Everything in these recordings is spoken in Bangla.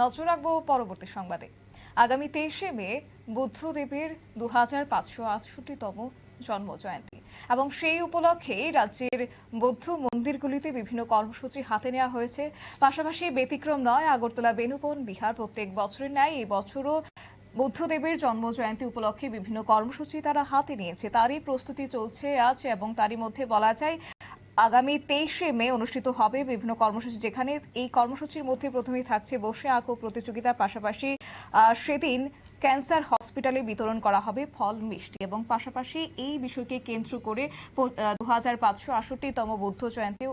নজর রাখবো পরবর্তী সংবাদে। আগামী 23শে মে বুদ্ধদেবের 2568তম জন্ম জয়ন্তী এবং সেই উপলক্ষে রাজ্যের বৌদ্ধ মন্দিরগুলিতে বিভিন্ন কর্মসূচি হাতে নেওয়া হয়েছে। পাশাপাশি ব্যতিক্রম নয় আগরতলা বেনুবন বিহার। প্রত্যেক বছরের ন্যায় এই বছরও বুদ্ধদেবের জন্ম জয়ন্তী উপলক্ষে বিভিন্ন কর্মসূচি তারা হাতে নিয়েছে। তারই প্রস্তুতি চলছে আজ এবং তারই মধ্যে বলা যায় আগামী 23শে মে অনুষ্ঠিত হবে বিভিন্ন কর্মসূচি, যেখানে এই কর্মসূচির মধ্যে প্রথমেই থাকছে বসে আঁকো প্রতিযোগিতার পাশাপাশি সেদিন ক্যান্সার হসপিটালে বিতরণ করা হবে ফল মিষ্টি এবং পাশাপাশি এই বিষয়কে কেন্দ্র করে 2568তম বুদ্ধ জয়ন্তী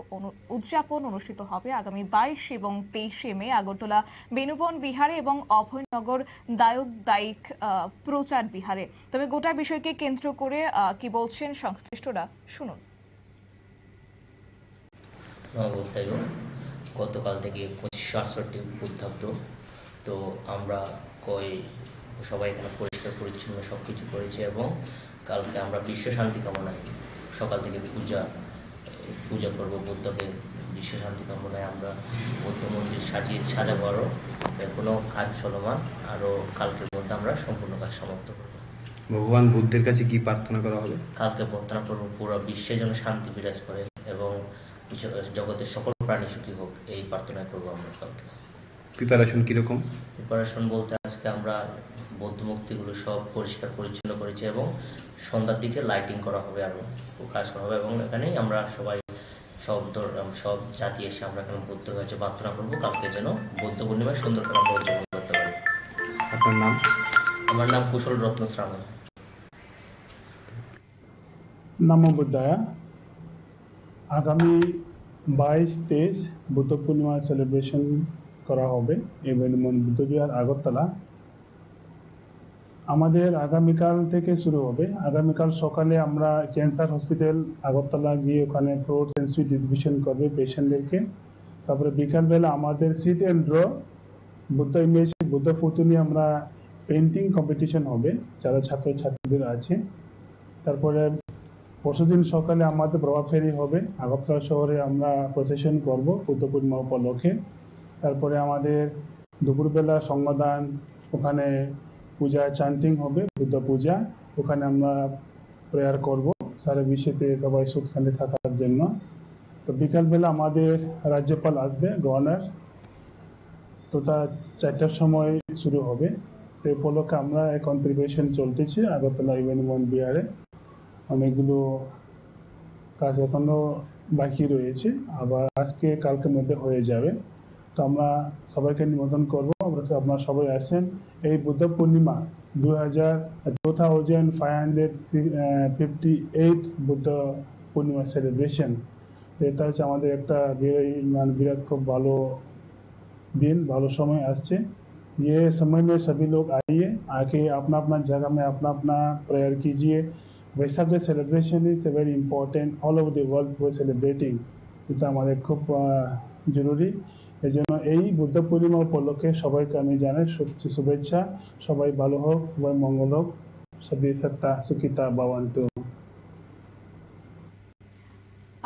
উদযাপন অনুষ্ঠিত হবে আগামী 22 এবং 23শে মে আগরতলা বেনুবন বিহারে এবং অভয়নগর দায়ক প্রচার বিহারে। তবে গোটা বিষয়কে কেন্দ্র করে কি বলছেন সংশ্লিষ্টরা শুনুন। গতকাল থেকে 2568 বুদ্ধাব্দ, তো আমরা সবাই এখানে পরিষ্কার পরিচ্ছন্ন সবকিছু করেছি এবং কালকে আমরা বিশ্ব শান্তি কামনায় সকাল থেকে পূজা করব। বুদ্ধকে বিশ্ব শান্তি কামনায় আমরা বৌদ্ধ মন্দির সাজাবো, আরও কোনো কাজ চলমান, আরও কালকের মধ্যে আমরা সম্পূর্ণ কাজ সমাপ্ত করব। ভগবান বুদ্ধের কাছে কি প্রার্থনা করা হবে? কালকে প্রার্থনা করবো পুরো বিশ্বে যেন শান্তি বিরাজ করে এবং জগতের সকল প্রাণী সুখী হোক, এই প্রার্থনা করবো আমরা কালকে। প্রিপারেশন কিরকম? প্রিপারেশন বলতে আজকে আমরা বৌদ্ধ মূর্তিগুলো সব পরিষ্কার পরিচ্ছন্ন করেছি এবং সন্ধ্যার দিকে লাইটিং করা হবে, আরও কাজ করা হবে এবং এখানেই আমরা সবাই সব জাতি এসে আমরা এখানে বুদ্ধের কাছে প্রার্থনা করবো কালকে যেন বৌদ্ধ পূর্ণিমায় সুন্দর করে আমরা উদযাপন করতে পারি। আপনার নাম? আমার নাম কুশল রত্ন শ্রাবণ। নমো বুদ্ধায়। আগামী 22-23 বুদ্ধ পূর্ণিমা সেলিব্রেশন করা হবে এই বেনুবন বুদ্ধবিহার আগরতলা। আমাদের আগামীকাল থেকে শুরু হবে। আগামীকাল সকালে আমরা ক্যান্সার হসপিটাল আগরতলা গিয়ে ওখানে ফ্রুটস অ্যান্ড সুইট ডিস্ট্রিবিউশন করবে পেশেন্টদেরকে। তারপরে বিকালবেলা আমাদের sit and draw Buddha image Buddha photo নিয়ে আমরা পেন্টিং কম্পিটিশন হবে যারা ছাত্রছাত্রীদের আছে। তারপরে পরশুদিন সকালে আমাদের প্রভাত ফেরি হবে, আগরতলা শহরে আমরা প্রসেশন করব বুদ্ধ পূর্ণিমা উপলক্ষে। তারপরে আমাদের দুপুরবেলা সংবাদান, ওখানে পূজা চান্টিং হবে বুদ্ধ পূজা, ওখানে আমরা প্রেয়ার করব সারা বিশ্বেতে সবাই সুখ শান্তি থাকার জন্য। তো বিকালবেলা আমাদের রাজ্যপাল আসবে, গভর্নর, তো তার 4টার সময় শুরু হবে। তো এই উপলক্ষে আমরা এখন প্রিপারেশন চলতেছে আগরতলা বেনুবন বিহারে। অনেকগুলো কাজ এখনো বাকি রয়েছে, আবার আজকে কালকের মধ্যে হয়ে যাবে। তো আমরা সবাইকে নিমন্ত্রণ করবো, আপনারা সবাই আসেন এই বুদ্ধ পূর্ণিমা 2558 বুদ্ধ পূর্ণিমা সেলিব্রেশন। তো এটা হচ্ছে আমাদের একটা বিরাট খুব ভালো दिन, भालो समय आसছে। ये समय में सभी लोग आइए, आके अपना अपना जगह में अपना अपना प्रेयर कीजिए। Vaishakh day celebration is very important, all over the world वो सेलिब्रेटिंग, এটা আমাদের খুব জরুরি। এই জন্য এই বুদ্ধ পূর্ণিমা উপলক্ষে সবাইকে আমি জানাই শুভেচ্ছা। সবাই ভালো হোক, সবাই মঙ্গল হোক, সবাই সত্তা সুখিতা ভবন্তু।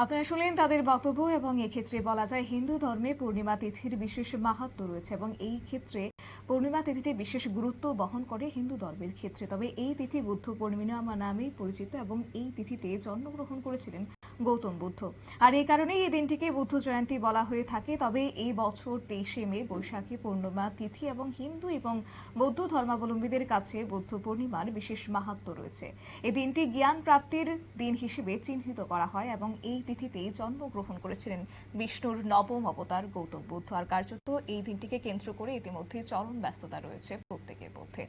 আপনারা শুনলেন তাদের বক্তব্য এবং এক্ষেত্রে বলা যায় হিন্দু ধর্মে পূর্ণিমা তিথির বিশেষ মাহাত্ম্য রয়েছে এবং এই ক্ষেত্রে পূর্ণিমা তিথিতে বিশেষ গুরুত্ব বহন করে হিন্দু ধর্মের ক্ষেত্রে। তবে এই তিথি বুদ্ধ পূর্ণিমা নামেই পরিচিত এবং এই তিথিতে জন্মগ্রহণ করেছিলেন গৌতম বুদ্ধ, আর এই কারণেই এই দিনটিকে বুদ্ধ জয়ন্তী বলা হয়ে থাকে। তবে এই বছর 23শে মে বৈশাখী পূর্ণিমা তিথি এবং হিন্দু এবং বৌদ্ধ ধর্মাবলম্বীদের কাছে বুদ্ধ পূর্ণিমার বিশেষ মাহাত্ম্য রয়েছে। এই দিনটি জ্ঞান প্রাপ্তির দিন হিসেবে চিহ্নিত করা হয় এবং এই তিথিতেই জন্মগ্রহণ করেছিলেন বিষ্ণুর নবম অবতার গৌতম বুদ্ধ। আর কার্যত এই দিনটিকে কেন্দ্র করে ইতিমধ্যে চরম ব্যস্ততা রয়েছে প্রত্যেকের মধ্যে।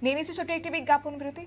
নিয়ে নিচ্ছে ছোট্ট একটি বিজ্ঞাপন বিরতি।